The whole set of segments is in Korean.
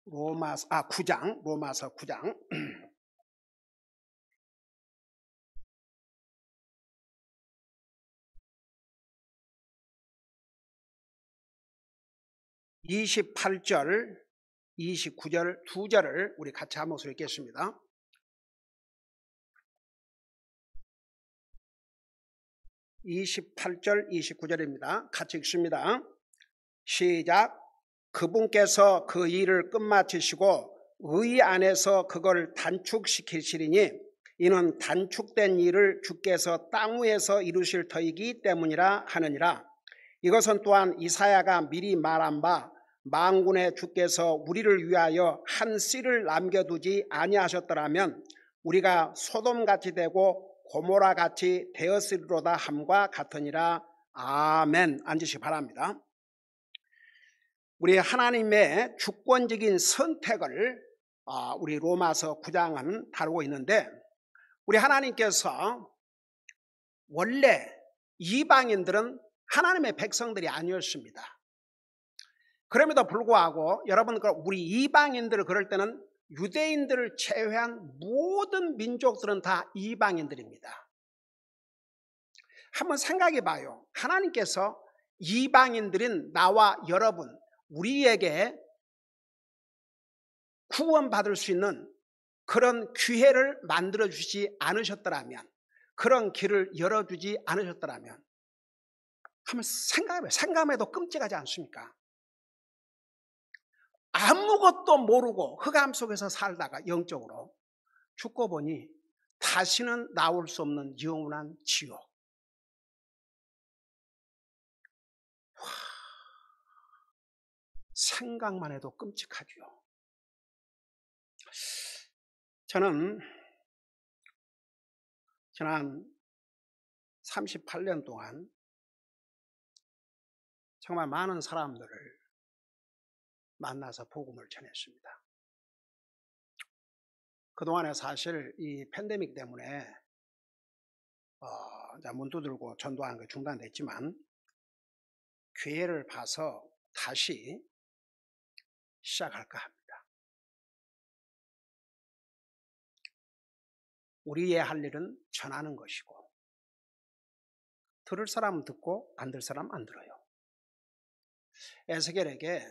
로마서 9장 28절, 29절 두 절을 우리 같이 한 목소리 읽겠습니다. (28절) 29절입니다. 같이 읽습니다. 시작. 그분께서 그 일을 끝마치시고 의 안에서 그걸 단축시키시리니 이는 단축된 일을 주께서 땅 위에서 이루실 터이기 때문이라 하느니라. 이것은 또한 이사야가 미리 말한 바 만군의 주께서 우리를 위하여 한 씨를 남겨두지 아니하셨더라면 우리가 소돔같이 되고 고모라같이 되었으리로다 함과 같으니라. 아멘. 앉으시기 바랍니다. 우리 하나님의 주권적인 선택을 우리 로마서 9장은 다루고 있는데, 우리 하나님께서 원래 이방인들은 하나님의 백성들이 아니었습니다. 그럼에도 불구하고 여러분, 우리 이방인들을 그럴 때는 유대인들을 제외한 모든 민족들은 다 이방인들입니다. 한번 생각해 봐요. 하나님께서 이방인들인 나와 여러분, 우리에게 구원받을 수 있는 그런 기회를 만들어주지 않으셨더라면, 그런 길을 열어주지 않으셨더라면, 한번 생각해봐요. 생각해도 끔찍하지 않습니까? 아무것도 모르고 흑암 속에서 살다가 영적으로 죽고 보니 다시는 나올 수 없는 영원한 지옥. 생각만 해도 끔찍하죠. 저는 지난 38년 동안 정말 많은 사람들을 만나서 복음을 전했습니다. 그동안에 사실 이 팬데믹 때문에 문 두들고 전도하는 게 중단됐지만 기회를 봐서 다시 시작할까 합니다. 우리의 할 일은 전하는 것이고, 들을 사람은 듣고 안 들을 사람은 안 들어요. 에스겔에게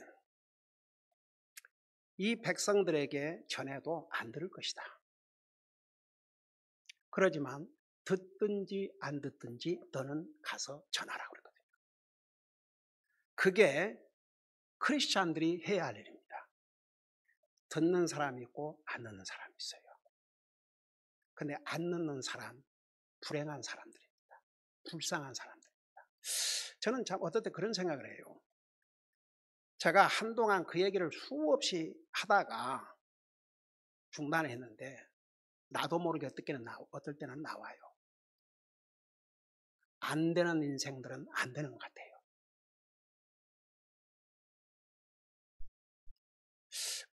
이 백성들에게 전해도 안 들을 것이다. 그러지만 듣든지 안 듣든지 너는 가서 전하라고 그러거든요. 그게 크리스찬들이 해야 할 일입니다. 듣는 사람이 있고 안 듣는 사람이 있어요. 근데 안 듣는 사람, 불행한 사람들입니다. 불쌍한 사람들입니다. 저는 참 어떨 때 그런 생각을 해요. 제가 한동안 그 얘기를 수없이 하다가 중단했는데 나도 모르게 어떨 때는 나와요. 안 되는 인생들은 안 되는 것 같아요.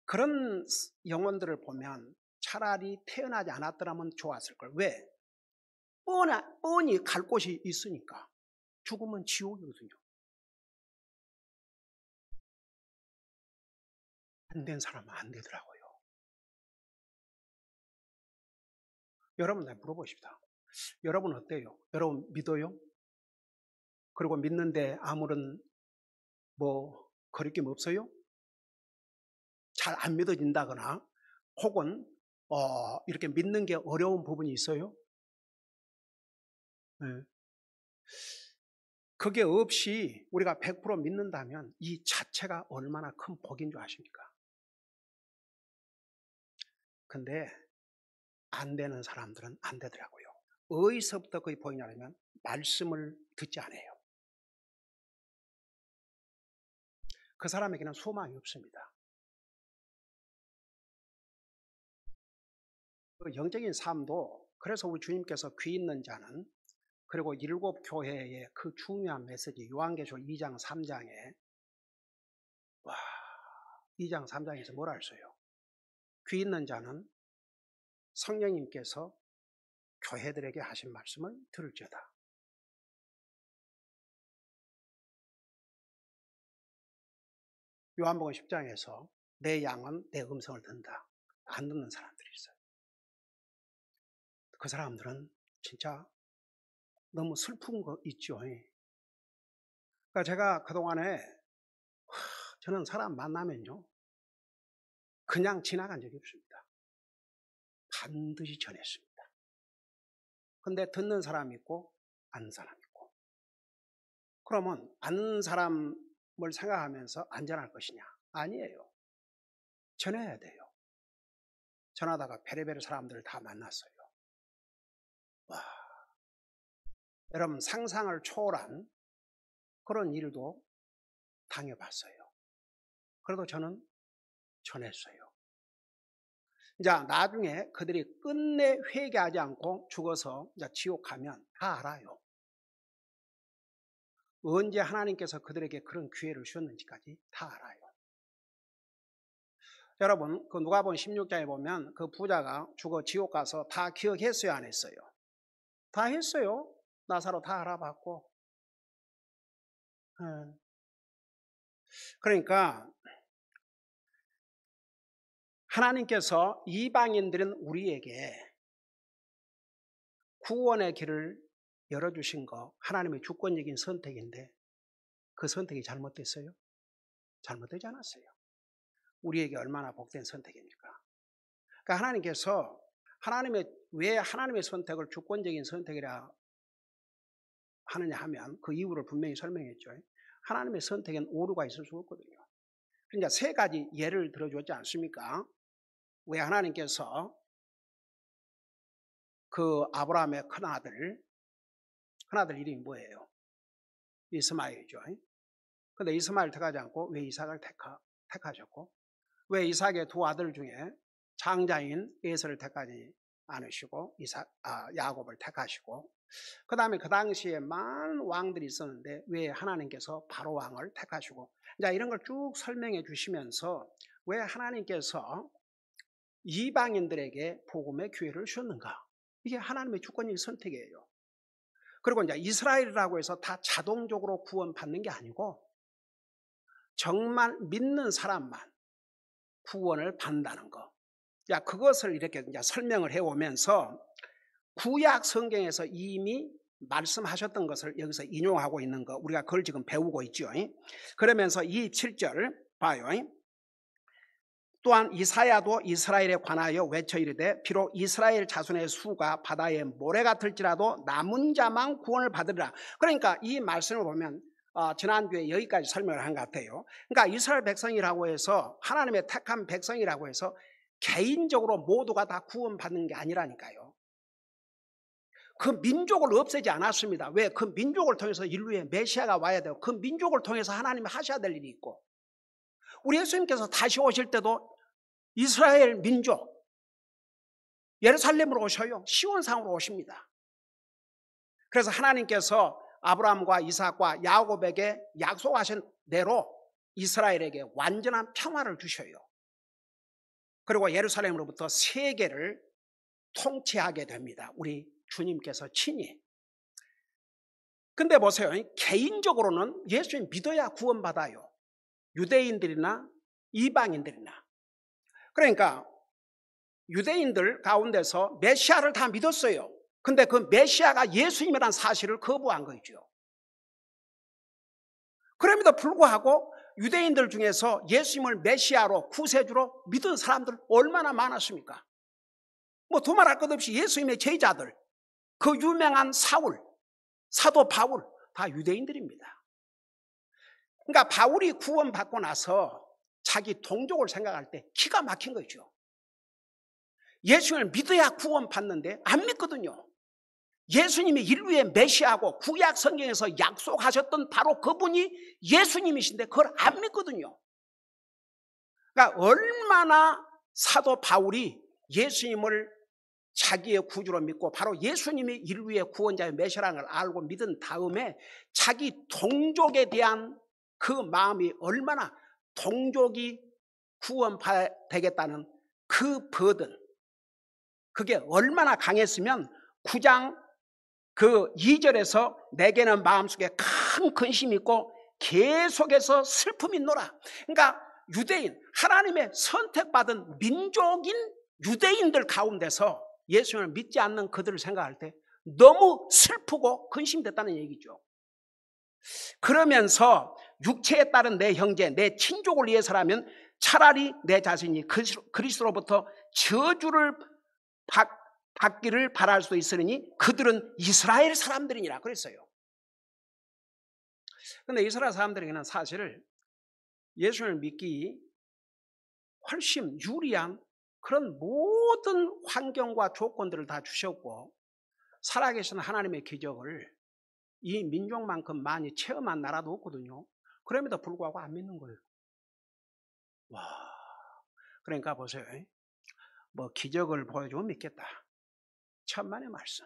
그런 영혼들을 보면 차라리 태어나지 않았더라면 좋았을 걸. 왜? 뻔히 갈 곳이 있으니까. 죽으면 지옥이거든요. 안 된 사람은 안 되더라고요. 여러분, 물어보십시다. 여러분 어때요? 여러분 믿어요? 그리고 믿는데 아무런 거리낌 없어요? 잘 안 믿어진다거나 혹은 이렇게 믿는 게 어려운 부분이 있어요? 네. 그게 없이 우리가 100% 믿는다면 이 자체가 얼마나 큰 복인 줄 아십니까? 근데 안 되는 사람들은 안 되더라고요. 어디서부터 그게 보이냐면 말씀을 듣지 않아요. 그 사람에게는 소망이 없습니다. 그 영적인 삶도, 그래서 우리 주님께서 귀 있는 자는, 그리고 7 교회의 그 중요한 메시지 요한계시록 2장 3장에 2장 3장에서 뭐라 했어요? 귀 있는 자는 성령님께서 교회들에게 하신 말씀을 들을지어다. 요한복음 10장에서 내 양은 내 음성을 듣는다. 안 듣는 사람들이 있어요. 그 사람들은 진짜 너무 슬픈 거 있죠. 그러니까 제가 그동안에 저는 사람 만나면요 그냥 지나간 적이 없습니다. 반드시 전했습니다. 근데 듣는 사람이 있고 아는 사람이 있고, 그러면 아는 사람을 생각하면서 안전할 것이냐? 아니에요. 전해야 돼요. 전하다가 베레베레 사람들을 다 만났어요. 와, 여러분 상상을 초월한 그런 일도 당해봤어요. 그래도 저는 전했어요. 이제 나중에 그들이 끝내 회개하지 않고 죽어서 이제 지옥 가면 다 알아요. 언제 하나님께서 그들에게 그런 기회를 주셨는지까지 다 알아요. 여러분 그 누가복음 16장에 보면 그 부자가 죽어 지옥 가서 다 기억했어요, 안 했어요? 다 했어요. 나사로 다 알아봤고. 그러니까 하나님께서 이방인들은 우리에게 구원의 길을 열어주신 거 하나님의 주권적인 선택인데 그 선택이 잘못됐어요? 잘못되지 않았어요. 우리에게 얼마나 복된 선택입니까? 그러니까 하나님께서 왜 하나님의 선택을 주권적인 선택이라 하느냐 하면 그 이유를 분명히 설명했죠. 하나님의 선택엔 오류가 있을 수 없거든요. 그러니까 세 가지 예를 들어줬지 않습니까? 왜 하나님께서 그 아브라함의 큰아들 이름이 뭐예요? 이스마엘이죠. 그런데 이스마엘 택하지 않고 왜 이삭을 택하셨고, 왜 이삭의 두 아들 중에 장자인 에서를 택하지 않으시고 야곱을 택하시고, 그 다음에 그 당시에 많은 왕들이 있었는데 왜 하나님께서 바로 왕을 택하시고, 이제 이런 걸 쭉 설명해 주시면서 왜 하나님께서 이방인들에게 복음의 기회를 주셨는가? 이게 하나님의 주권적인 선택이에요. 그리고 이제 이스라엘이라고 해서 다 자동적으로 구원받는 게 아니고 정말 믿는 사람만 구원을 받는다는 거. 자, 그것을 이렇게 이제 설명을 해오면서 구약 성경에서 이미 말씀하셨던 것을 여기서 인용하고 있는 거, 우리가 그걸 지금 배우고 있죠. 그러면서 이 7절 봐요. 또한 이사야도 이스라엘에 관하여 외쳐 이르되 비록 이스라엘 자손의 수가 바다의 모래 같을지라도 남은 자만 구원을 받으리라. 그러니까 이 말씀을 보면 지난주에 여기까지 설명을 한 것 같아요. 그러니까 이스라엘 백성이라고 해서 하나님의 택한 백성이라고 해서 개인적으로 모두가 다 구원받는 게 아니라니까요. 그 민족을 없애지 않았습니다. 왜? 그 민족을 통해서 인류의 메시아가 와야 되고 그 민족을 통해서 하나님이 하셔야 될 일이 있고, 우리 예수님께서 다시 오실 때도 이스라엘 민족 예루살렘으로 오셔요. 시온상으로 오십니다. 그래서 하나님께서 아브라함과 이삭과 야곱에게 약속하신 대로 이스라엘에게 완전한 평화를 주셔요. 그리고 예루살렘으로부터 세계를 통치하게 됩니다. 우리 주님께서 친히. 근데 보세요. 개인적으로는 예수님 믿어야 구원받아요. 유대인들이나 이방인들이나. 그러니까 유대인들 가운데서 메시아를 다 믿었어요. 근데 그 메시아가 예수님이라는 사실을 거부한 거죠. 그럼에도 불구하고 유대인들 중에서 예수님을 메시아로 구세주로 믿은 사람들 얼마나 많았습니까? 뭐 두말할 것 없이 예수님의 제자들, 그 유명한 사도 바울 다 유대인들입니다. 그러니까 바울이 구원받고 나서 자기 동족을 생각할 때 기가 막힌 거죠. 예수님을 믿어야 구원받는데 안 믿거든요. 예수님이 인류의 메시아고 구약 성경에서 약속하셨던 바로 그분이 예수님이신데 그걸 안 믿거든요. 그러니까 얼마나 사도 바울이 예수님을 자기의 구주로 믿고 바로 예수님이 인류의 구원자의 메시아라는 걸 알고 믿은 다음에 자기 동족에 대한 그 마음이 얼마나, 동족이 구원되겠다는 그 버든, 그게 얼마나 강했으면 9장 그 2절에서 내게는 마음속에 큰 근심이 있고 계속해서 슬픔이 있노라. 그러니까 유대인, 하나님의 선택받은 민족인 유대인들 가운데서 예수님을 믿지 않는 그들을 생각할 때 너무 슬프고 근심됐다는 얘기죠. 그러면서 육체에 따른 내 형제, 내 친족을 위해서라면 차라리 내 자신이 그리스도로부터 저주를 받기를 바랄 수도 있으니 그들은 이스라엘 사람들이니라 그랬어요. 그런데 이스라엘 사람들에게는 사실 예수님을 믿기 훨씬 유리한 그런 모든 환경과 조건들을 다 주셨고 살아계신 하나님의 기적을 이 민족만큼 많이 체험한 나라도 없거든요. 그럼에도 불구하고 안 믿는 거예요. 와, 그러니까 보세요. 뭐 기적을 보여주면 믿겠다. 천만의 말씀.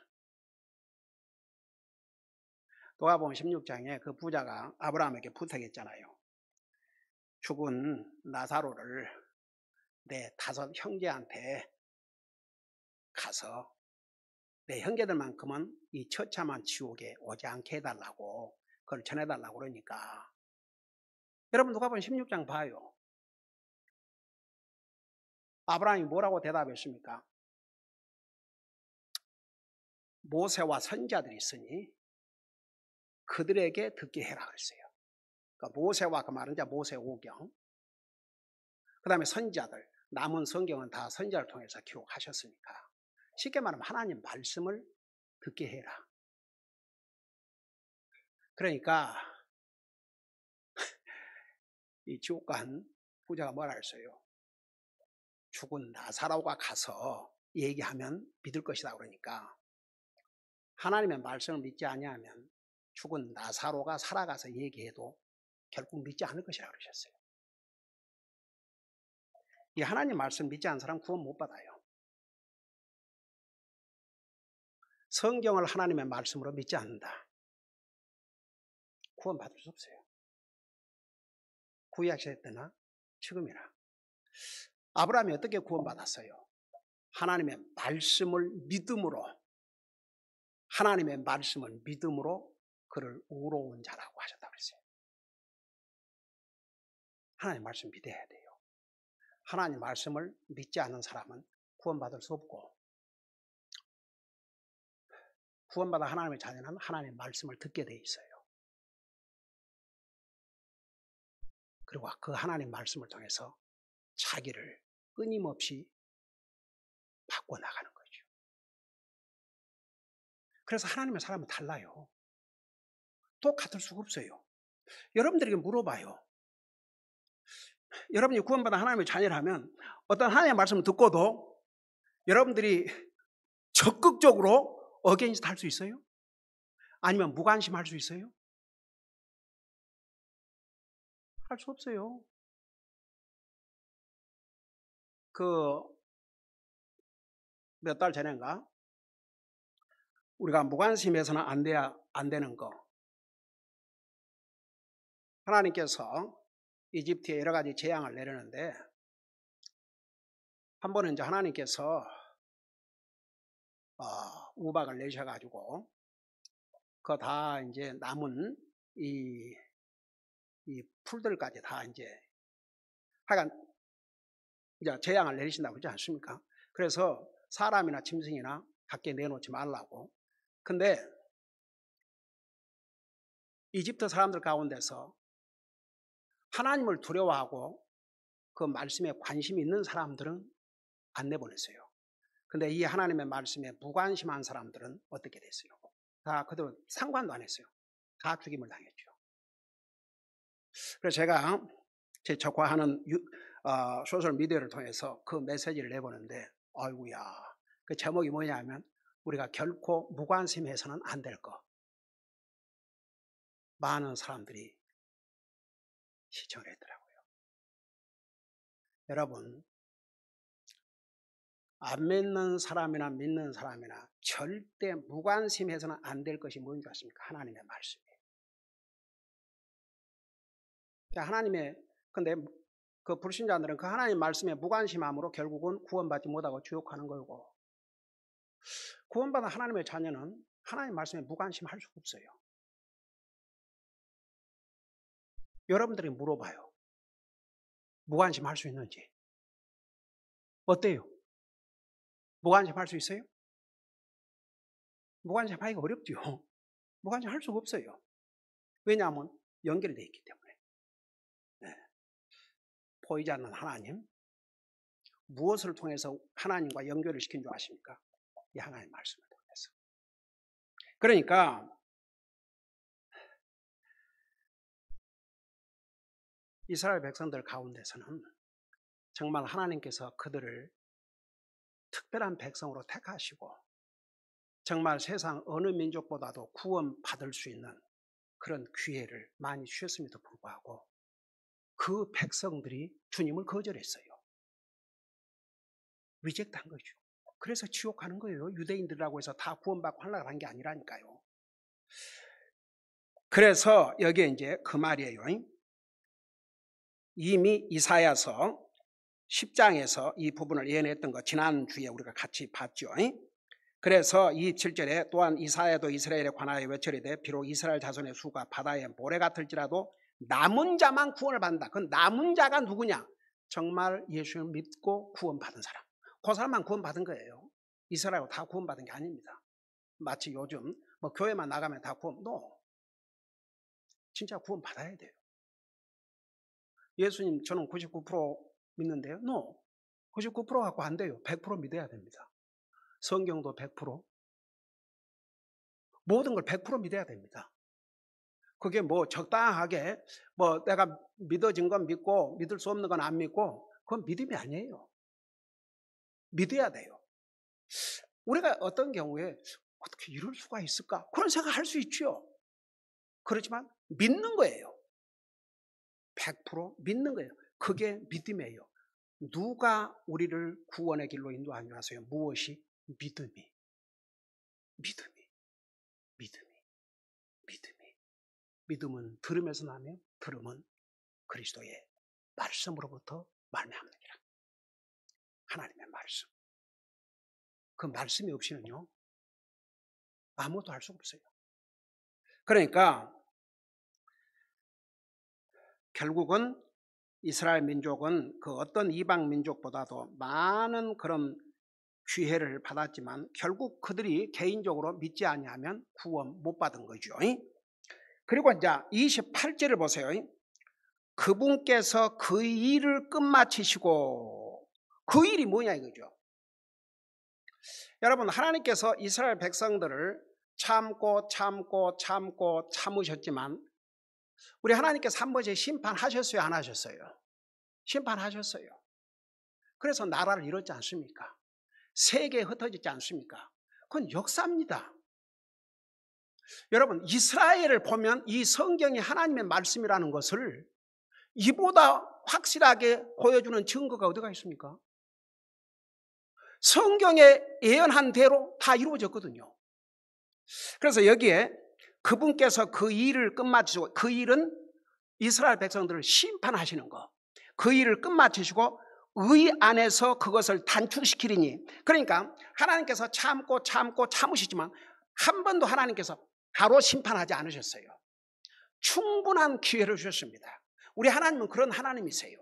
누가복음 16장에 그 부자가 아브라함에게 부탁했잖아요. 죽은 나사로를 내 5 형제한테 가서 내 형제들만큼은 이 처참한 지옥에 오지 않게 해달라고 그걸 전해달라고 그러니까 여러분 누가복음 16장 봐요. 아브라함이 뭐라고 대답했습니까? 모세와 선지자들이 있으니 그들에게 듣게 해라 그랬어요. 그러니까 모세와 그 말은 이제 모세 오경, 그 다음에 선지자들, 남은 성경은 다 선지자를 통해서 기록하셨으니까 쉽게 말하면 하나님 말씀을 듣게 해라. 그러니까 이 지옥 간 부자가 뭐라 했어요? 죽은 나사로가 가서 얘기하면 믿을 것이다 그러니까 하나님의 말씀을 믿지 아니하면 죽은 나사로가 살아가서 얘기해도 결국 믿지 않을 것이라고 그러셨어요. 이 하나님 말씀 믿지 않는 사람 구원 못 받아요. 성경을 하나님의 말씀으로 믿지 않는다. 구원 받을 수 없어요. 구약 시대 때나 지금이나. 아브라함이 어떻게 구원받았어요? 하나님의 말씀을 믿음으로, 하나님의 말씀을 믿음으로 그를 의로운 자라고 하셨다고 그랬어요. 하나님 말씀 믿어야 돼요. 하나님 말씀을 믿지 않는 사람은 구원받을 수 없고 구원받아 하나님의 자녀는 하나님의 말씀을 듣게 돼 있어요. 그리고 그 하나님 말씀을 통해서 자기를 끊임없이 바꿔나가는 거죠. 그래서 하나님의 사람은 달라요. 똑같을 수가 없어요. 여러분들에게 물어봐요. 여러분이 구원받아 하나님의 자녀라면 어떤 하나님의 말씀을 듣고도 여러분들이 적극적으로 어게인스트 할 수 있어요? 아니면 무관심할 수 있어요? 할 수 없어요. 몇 달 전인가 우리가 무관심해서는 안 되는 거. 하나님께서 이집트에 여러 가지 재앙을 내리는데 한 번은 이제 하나님께서 우박을 내셔가지고 그 다 이제 남은 이 풀들까지 다 이제 하여간 이제 재앙을 내리신다고 그러지 않습니까? 그래서 사람이나 짐승이나 밖에 내놓지 말라고. 근데 이집트 사람들 가운데서 하나님을 두려워하고 그 말씀에 관심이 있는 사람들은 안 내보냈어요. 근데 이 하나님의 말씀에 무관심한 사람들은 어떻게 됐어요? 다 그대로 상관도 안 했어요. 다 죽임을 당했죠. 그래서 제가 제 적화하는 소셜 미디어를 통해서 그 메시지를 내보는데 아이고야 그 제목이 뭐냐면 우리가 결코 무관심해서는 안 될 거. 많은 사람들이 시청을 했더라고요. 여러분 안 믿는 사람이나 믿는 사람이나 절대 무관심해서는 안 될 것이 뭔지 아십니까? 하나님의 말씀이에요. 하나님의 근데 그 불신자들은 그 하나님 말씀에 무관심함으로 결국은 구원받지 못하고 주역하는 거고 구원받은 하나님의 자녀는 하나님 말씀에 무관심할 수가 없어요. 여러분들이 물어봐요. 무관심할 수 있는지. 어때요? 무관심할 수 있어요? 무관심하기가 어렵죠. 무관심할 수가 없어요. 왜냐하면 연결되어 있기 때문에. 네. 보이지 않는 하나님, 무엇을 통해서 하나님과 연결을 시킨 줄 아십니까? 이 하나님의 말씀을 통해서. 그러니까 이스라엘 백성들 가운데서는 정말 하나님께서 그들을 특별한 백성으로 택하시고 정말 세상 어느 민족보다도 구원받을 수 있는 그런 기회를 많이 주셨음에도 불구하고 그 백성들이 주님을 거절했어요. 리젝트한 거죠. 그래서 지옥 가는 거예요. 유대인들이라고 해서 다 구원받고 하려고 한 게 아니라니까요. 그래서 여기에 이제 그 말이에요. 이미 이사야서 10장에서 이 부분을 예언했던 거 지난주에 우리가 같이 봤죠. 그래서 이 7절에 또한 이사야도 이스라엘에 관하여 외쳐리되 비록 이스라엘 자손의 수가 바다의 모래 같을지라도 남은 자만 구원을 받는다. 그 남은 자가 누구냐? 정말 예수를 믿고 구원받은 사람. 그 사람만 구원받은 거예요. 이스라엘 다 구원받은 게 아닙니다. 마치 요즘 뭐 교회만 나가면 다 구원. No. 진짜 구원받아야 돼요. 예수님 저는 99% 믿는데요. No. 99% 갖고 안 돼요. 100% 믿어야 됩니다. 성경도 100%. 모든 걸 100% 믿어야 됩니다. 그게 뭐 적당하게 뭐 내가 믿어진 건 믿고 믿을 수 없는 건 안 믿고 그건 믿음이 아니에요. 믿어야 돼요. 우리가 어떤 경우에 어떻게 이럴 수가 있을까? 그런 생각할 수 있죠. 그렇지만 믿는 거예요. 100% 믿는 거예요. 그게 믿음이에요. 누가 우리를 구원의 길로 인도하는 줄 아세요? 무엇이? 믿음이. 믿음은 들음에서 나며 들음은 그리스도의 말씀으로부터 말미암느니라. 하나님의 말씀. 그 말씀이 없이는요 아무것도 할 수가 없어요. 그러니까 결국은 이스라엘 민족은 그 어떤 이방 민족보다도 많은 그런 기회를 받았지만 결국 그들이 개인적으로 믿지 아니하면 구원 못 받은 거죠. 그리고 이제 28절을 보세요. 그분께서 그 일을 끝마치시고, 그 일이 뭐냐 이거죠. 여러분, 하나님께서 이스라엘 백성들을 참으셨지만 우리 하나님께서 한 번씩 심판하셨어요, 안 하셨어요? 심판하셨어요. 그래서 나라를 잃었지 않습니까? 세계에 흩어지지 않습니까? 그건 역사입니다. 여러분, 이스라엘을 보면 이 성경이 하나님의 말씀이라는 것을 이보다 확실하게 보여주는 증거가 어디가 있습니까? 성경에 예언한 대로 다 이루어졌거든요. 그래서 여기에 그분께서 그 일을 끝마치시고, 그 일은 이스라엘 백성들을 심판하시는 거, 그 일을 끝마치시고 의 안에서 그것을 단축시키리니, 그러니까 하나님께서 참으시지만 한 번도 하나님께서 바로 심판하지 않으셨어요. 충분한 기회를 주셨습니다. 우리 하나님은 그런 하나님이세요.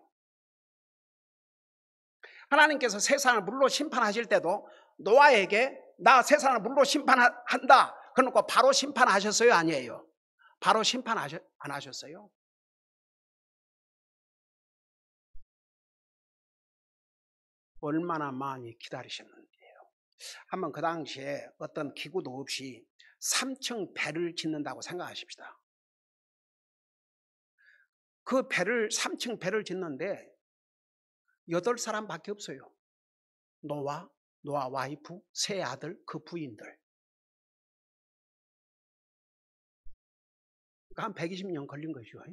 하나님께서 세상을 물로 심판하실 때도 노아에게 나 세상을 물로 심판한다 그러니까 바로 심판하셨어요? 아니에요? 바로 심판 안 하셨어요? 얼마나 많이 기다리셨는지요. 한번 그 당시에 어떤 기구도 없이 3층 배를 짓는다고 생각하십시다. 그 배를 3층 배를 짓는데 8사람밖에 없어요. 노아 와이프, 세 아들, 그 부인들. 그러니까 한 120년 걸린 거죠.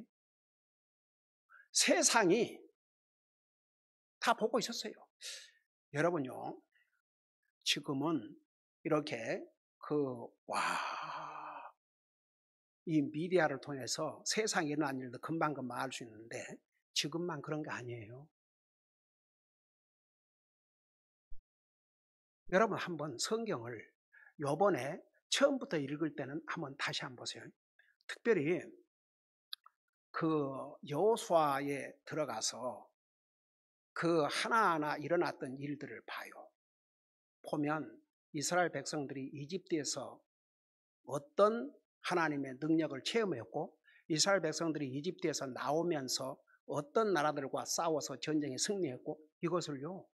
세상이 다 보고 있었어요. 여러분요, 지금은 이렇게 이 미디어를 통해서 세상에 일어난 일도 금방금방 알 수 있는데 지금만 그런 게 아니에요. 여러분 한번 성경을 요번에 처음부터 읽을 때는 한번 다시 한번 보세요. 특별히 그 여호수아에 들어가서 그 하나하나 일어났던 일들을 봐요. 보면 이스라엘 백성들이 이집트에서 어떤 하나님의 능력을 체험했고 이스라엘 백성들이 이집트에서 나오면서 어떤 나라들과 싸워서 전쟁에 승리했고 이것을요.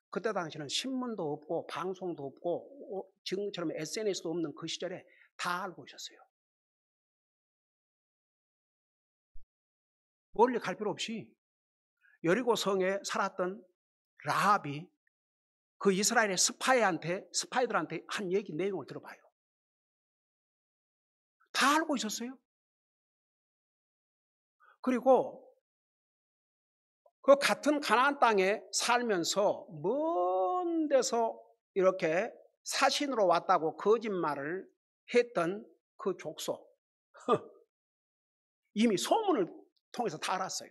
그때 당시는 신문도 없고 방송도 없고 지금처럼 SNS도 없는 그 시절에 다 알고 있었어요. 멀리 갈 필요 없이 여리고 성에 살았던 라합이 그 이스라엘의 스파이들한테 한 얘기 내용을 들어봐요. 다 알고 있었어요. 그리고 그 같은 가나안 땅에 살면서 먼 데서 이렇게 사신으로 왔다고 거짓말을 했던 그 족속 이미 소문을 통해서 다 알았어요.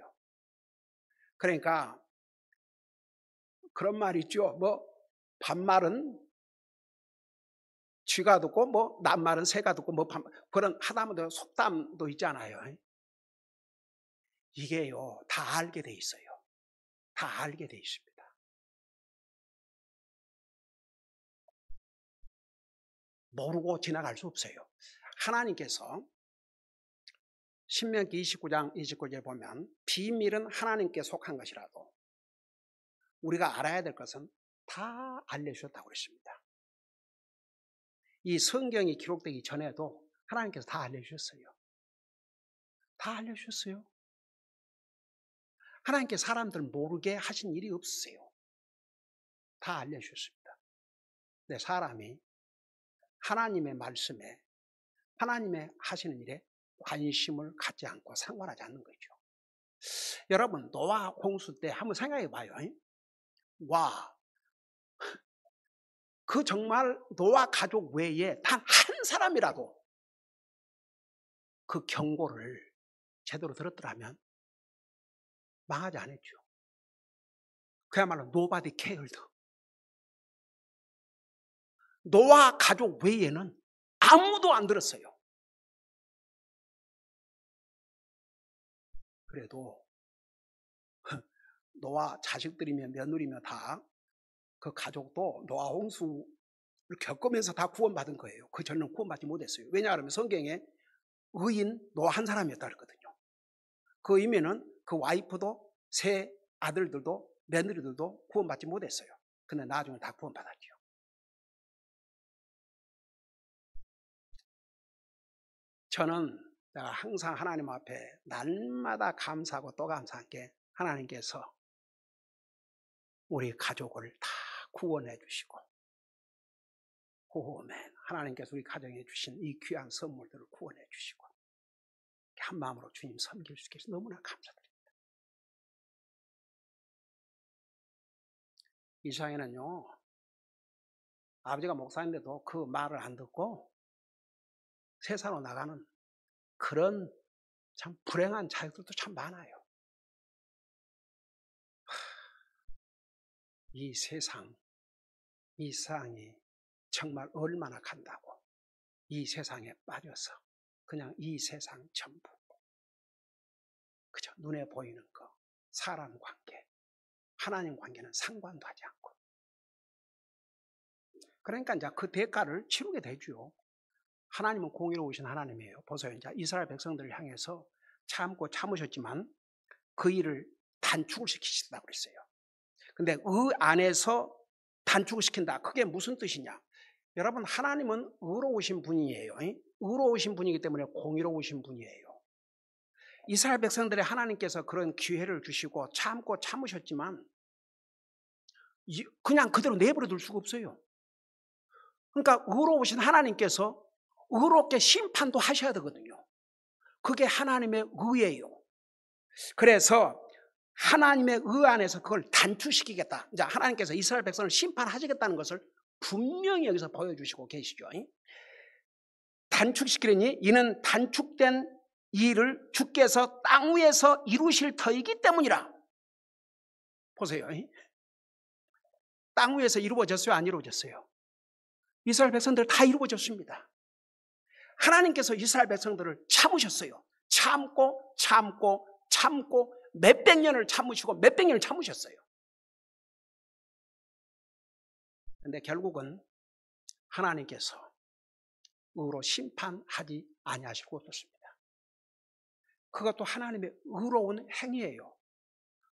그러니까 그런 말이 있죠. 뭐 반말은 쥐가 듣고 뭐 낱말은 새가 듣고 뭐 그런 하다못해 속담도 있잖아요. 이게요 다 알게 돼 있어요. 다 알게 돼 있습니다. 모르고 지나갈 수 없어요. 하나님께서 신명기 29장 29절에 보면 비밀은 하나님께 속한 것이라도 우리가 알아야 될 것은 다 알려주셨다고 그랬습니다. 이 성경이 기록되기 전에도 하나님께서 다 알려주셨어요. 다 알려주셨어요. 하나님께 사람들 모르게 하신 일이 없으세요. 다 알려주셨습니다. 근데 사람이 하나님의 말씀에 하나님의 하시는 일에 관심을 갖지 않고 상관하지 않는 거죠. 여러분 노아 홍수 때 한번 생각해 봐요. 와, 그 정말 노아 가족 외에 단 한 사람이라도 그 경고를 제대로 들었더라면 망하지 않았죠. 그야말로 nobody cared. 노아 가족 외에는 아무도 안 들었어요. 그래도 노아 자식들이며 며느리며 다 그 가족도 노아 홍수를 겪으면서 다 구원받은 거예요. 그 전에는 구원받지 못했어요. 왜냐하면 성경에 의인 노아 한 사람이었다 그랬거든요. 그 의미는 그 와이프도 세 아들들도 며느리들도 구원받지 못했어요. 근데 나중에 다 구원받았죠. 저는 내가 항상 하나님 앞에 날마다 감사하고 또 감사한 게 하나님께서 우리 가족을 다 구원해 주시고 아멘. 하나님께서 우리 가정에 주신 이 귀한 선물들을 구원해 주시고 한 마음으로 주님 섬길 수 있게 해서 너무나 감사드립니다. 이상에는요 아버지가 목사인데도 그 말을 안 듣고 세상으로 나가는 그런 참 불행한 자식들도 참 많아요. 이 세상이 정말 얼마나 간다고 이 세상에 빠져서 그냥 이 세상 전부 그저 눈에 보이는 거 사람 관계 하나님 관계는 상관도 하지 않고 그러니까 이제 그 대가를 치르게 되죠. 하나님은 공의로우신 하나님이에요. 보세요. 이제 이스라엘 백성들을 향해서 참고 참으셨지만 그 일을 단축을 시키신다고 그랬어요. 근데 그 안에서 단축을 시킨다. 그게 무슨 뜻이냐? 여러분 하나님은 의로우신 분이에요. 의로우신 분이기 때문에 공의로우신 분이에요. 이스라엘 백성들의 하나님께서 그런 기회를 주시고 참고 참으셨지만 그냥 그대로 내버려 둘 수가 없어요. 그러니까 의로우신 하나님께서 의롭게 심판도 하셔야 되거든요. 그게 하나님의 의예요. 그래서 하나님의 의 안에서 그걸 단축시키겠다. 이제 하나님께서 이스라엘 백성을 심판하시겠다는 것을 분명히 여기서 보여주시고 계시죠. 단축시키려니 이는 단축된 일을 주께서 땅 위에서 이루실 터이기 때문이라. 보세요. 땅 위에서 이루어졌어요? 안 이루어졌어요? 이스라엘 백성들 다 이루어졌습니다. 하나님께서 이스라엘 백성들을 참으셨어요. 참고 몇백 년을 참으시고 몇백 년을 참으셨어요. 근데 결국은 하나님께서 의로 심판하지 아니하실 것 없습니다. 그것도 하나님의 의로운 행위예요.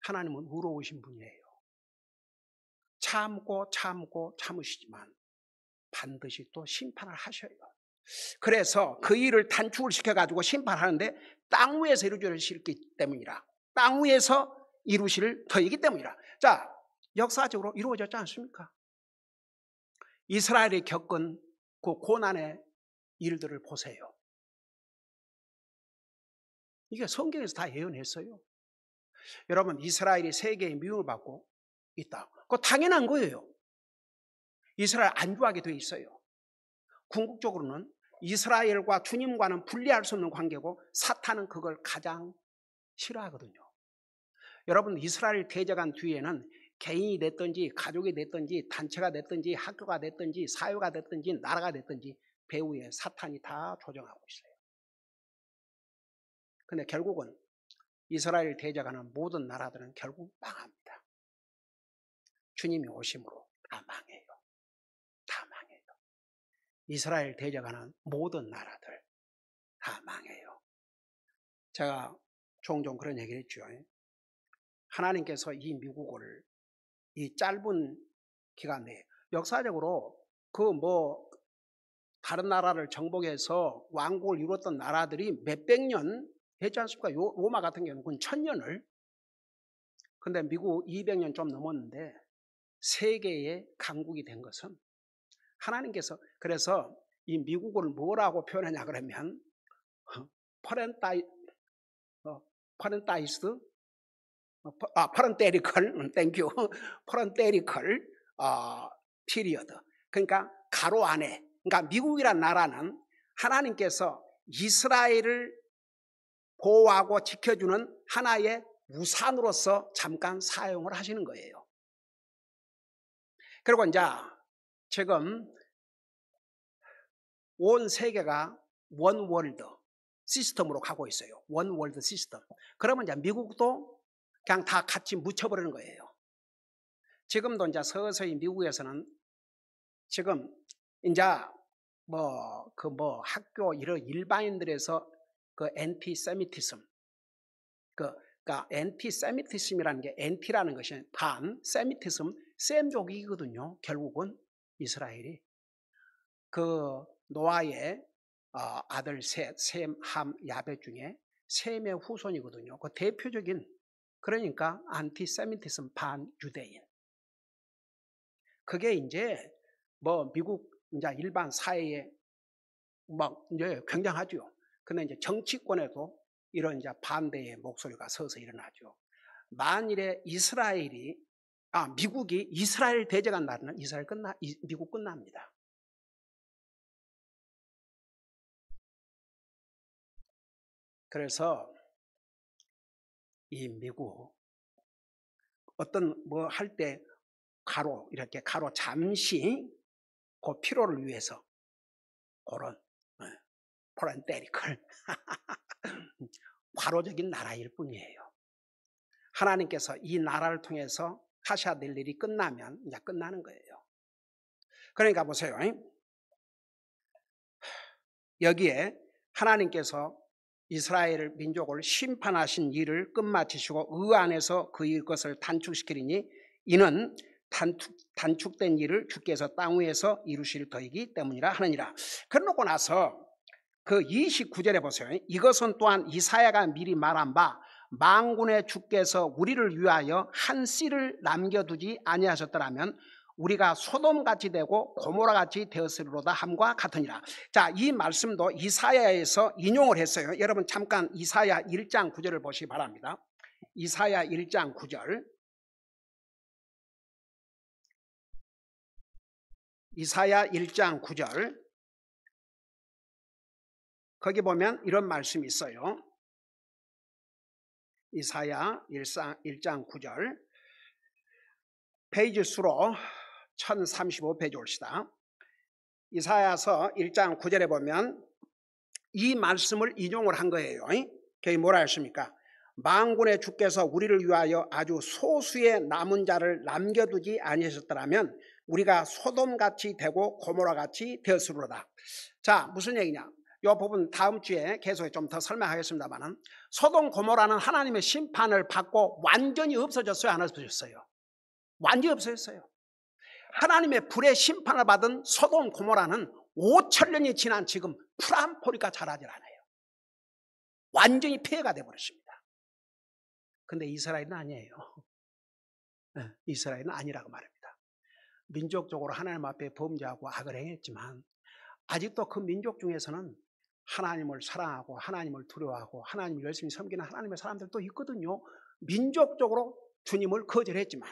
하나님은 의로우신 분이에요. 참으시지만 반드시 또 심판을 하셔요. 그래서 그 일을 단축을 시켜가지고 심판하는데 땅 위에서 이루어지기 때문이라. 땅 위에서 이루실 터이기 때문이라. 자, 역사적으로 이루어졌지 않습니까? 이스라엘이 겪은 그 고난의 일들을 보세요. 이게 성경에서 다 예언했어요. 여러분, 이스라엘이 세계의 미움을 받고 있다. 그거 당연한 거예요. 이스라엘 안주하게 돼 있어요. 궁극적으로는 이스라엘과 주님과는 분리할 수 없는 관계고 사탄은 그걸 가장 싫어하거든요. 여러분, 이스라엘 대적한 뒤에는 개인이 됐든지 가족이 됐든지 단체가 됐든지 학교가 됐든지 사회가 됐든지 나라가 됐든지 배후에 사탄이 다 조정하고 있어요. 근데 결국은 이스라엘 대적하는 모든 나라들은 결국 망합니다. 주님이 오심으로 다 망해요. 다 망해요. 이스라엘 대적하는 모든 나라들 다 망해요. 제가 종종 그런 얘기를 했죠. 하나님께서 이 미국을 이 짧은 기간 내에 역사적으로 다른 나라를 정복해서 왕국을 이뤘던 나라들이 몇백 년 했지 않습니까? 로마 같은 경우는 1000년을. 근데 미국 200년 좀 넘었는데 세계의 강국이 된 것은 하나님께서, 그래서 이 미국을 뭐라고 표현하냐 그러면 퍼렌테리컬 땡큐 퍼렌테리컬 피리어드. 그러니까 가로 안에, 그러니까 미국이란 나라는 하나님께서 이스라엘을 보호하고 지켜주는 하나의 우산으로서 잠깐 사용을 하시는 거예요. 그리고 이제 지금 온 세계가 원 월드 시스템으로 가고 있어요. 원 월드 시스템. 그러면 이제 미국도 그냥 다 같이 묻혀버리는 거예요. 지금도 이제 서서히 미국에서는 지금 이제 학교 이런 일반인들에서 그 엔티세미티즘, 그러니까 엔티세미티즘이라는 게 엔티라는 것이 반, 세미티즘 셈족이거든요. 결국은 이스라엘이 그 노아의 아들 셋, 셈, 함, 야벳 중에 셈의 후손이거든요. 그 대표적인, 그러니까 안티세미티즘 반 유대인. 그게 이제 미국 이제 일반 사회에 이제 굉장하죠. 근데 이제 정치권에도 이런 이제 반대의 목소리가 서서 일어나죠. 만일에 미국이 이스라엘 대적한 날은 미국 끝납니다. 그래서 이 미국 어떤 할 때 이렇게 잠시 그 필요를 위해서 그런 포렌테리컬 과로적인 나라일 뿐이에요. 하나님께서 이 나라를 통해서 하셔야 될 일이 끝나면 이제 끝나는 거예요. 그러니까 보세요. 여기에 하나님께서 이스라엘 민족을 심판하신 일을 끝마치시고 의 안에서 그것을 단축시키리니 이는 단축된 일을 주께서 땅 위에서 이루실 터이기 때문이라 하느니라. 그러고 나서 그 29절에 보세요. 이것은 또한 이사야가 미리 말한 바 만군의 주께서 우리를 위하여 한 씨를 남겨두지 아니하셨더라면 우리가 소돔같이 되고 고모라같이 되었으리로다 함과 같으니라. 자, 이 말씀도 이사야에서 인용을 했어요. 여러분 잠깐 이사야 1장 9절을 보시기 바랍니다. 이사야 1장 9절. 이사야 1장 9절. 거기 보면 이런 말씀이 있어요. 이사야 1장 9절. 페이지 수로 1035페이지 올시다. 이사야서 1장 9절에 보면 이 말씀을 인용을 한 거예요. 거기 뭐라 했습니까? 만군의 주께서 우리를 위하여 아주 소수의 남은 자를 남겨두지 아니하셨더라면 우리가 소돔같이 되고 고모라같이 되었으로다. 자, 무슨 얘기냐? 이 부분 다음 주에 계속 좀 더 설명하겠습니다만은 소돔 고모라는 하나님의 심판을 받고 완전히 없어졌어요, 안 없어졌어요? 완전히 없어졌어요. 하나님의 불의 심판을 받은 소돔 고모라는 5,000년이 지난 지금 풀 한 포리가 자라질 않아요. 완전히 폐해가 되어버렸습니다. 근데 이스라엘은 아니에요. 이스라엘은 아니라고 말합니다. 민족적으로 하나님 앞에 범죄하고 악을 행했지만 아직도 그 민족 중에서는 하나님을 사랑하고 하나님을 두려워하고 하나님을 열심히 섬기는 하나님의 사람들도 있거든요. 민족적으로 주님을 거절했지만,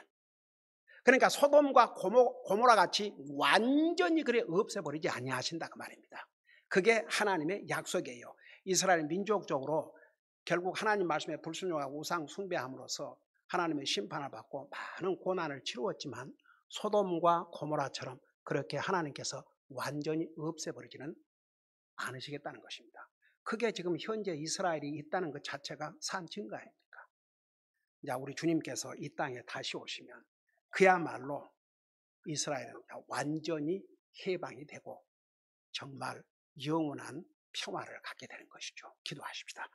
그러니까 소돔과 고모라 같이 완전히 그래 없애버리지 아니하신다 그 말입니다. 그게 하나님의 약속이에요. 이스라엘 민족적으로 결국 하나님 말씀에 불순종하고 우상 숭배함으로써 하나님의 심판을 받고 많은 고난을 치루었지만 소돔과 고모라처럼 그렇게 하나님께서 완전히 없애버리지는 않으시겠다는 것입니다. 그게 지금 현재 이스라엘이 있다는 것 자체가 산 증거입니까? 이제 우리 주님께서 이 땅에 다시 오시면 그야말로 이스라엘은 완전히 해방이 되고 정말 영원한 평화를 갖게 되는 것이죠. 기도하십시다.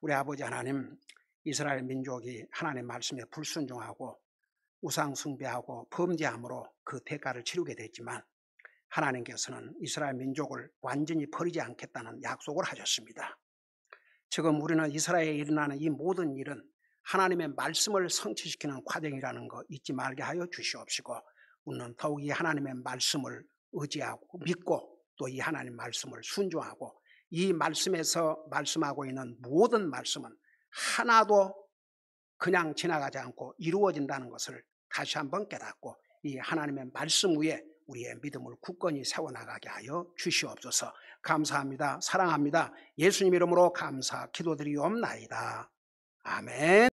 우리 아버지 하나님, 이스라엘 민족이 하나님의 말씀에 불순종하고 우상 숭배하고 범죄함으로 그 대가를 치르게 됐지만 하나님께서는 이스라엘 민족을 완전히 버리지 않겠다는 약속을 하셨습니다. 지금 우리는 이스라엘에 일어나는 이 모든 일은 하나님의 말씀을 성취시키는 과정이라는 거 잊지 말게 하여 주시옵시고, 우리는 더욱 이 하나님의 말씀을 의지하고 믿고 또 이 하나님 말씀을 순종하고 이 말씀에서 말씀하고 있는 모든 말씀은 하나도 그냥 지나가지 않고 이루어진다는 것을 다시 한번 깨닫고 이 하나님의 말씀 위에 우리의 믿음을 굳건히 세워나가게 하여 주시옵소서. 감사합니다. 사랑합니다. 예수님 이름으로 감사 기도드리옵나이다. 아멘.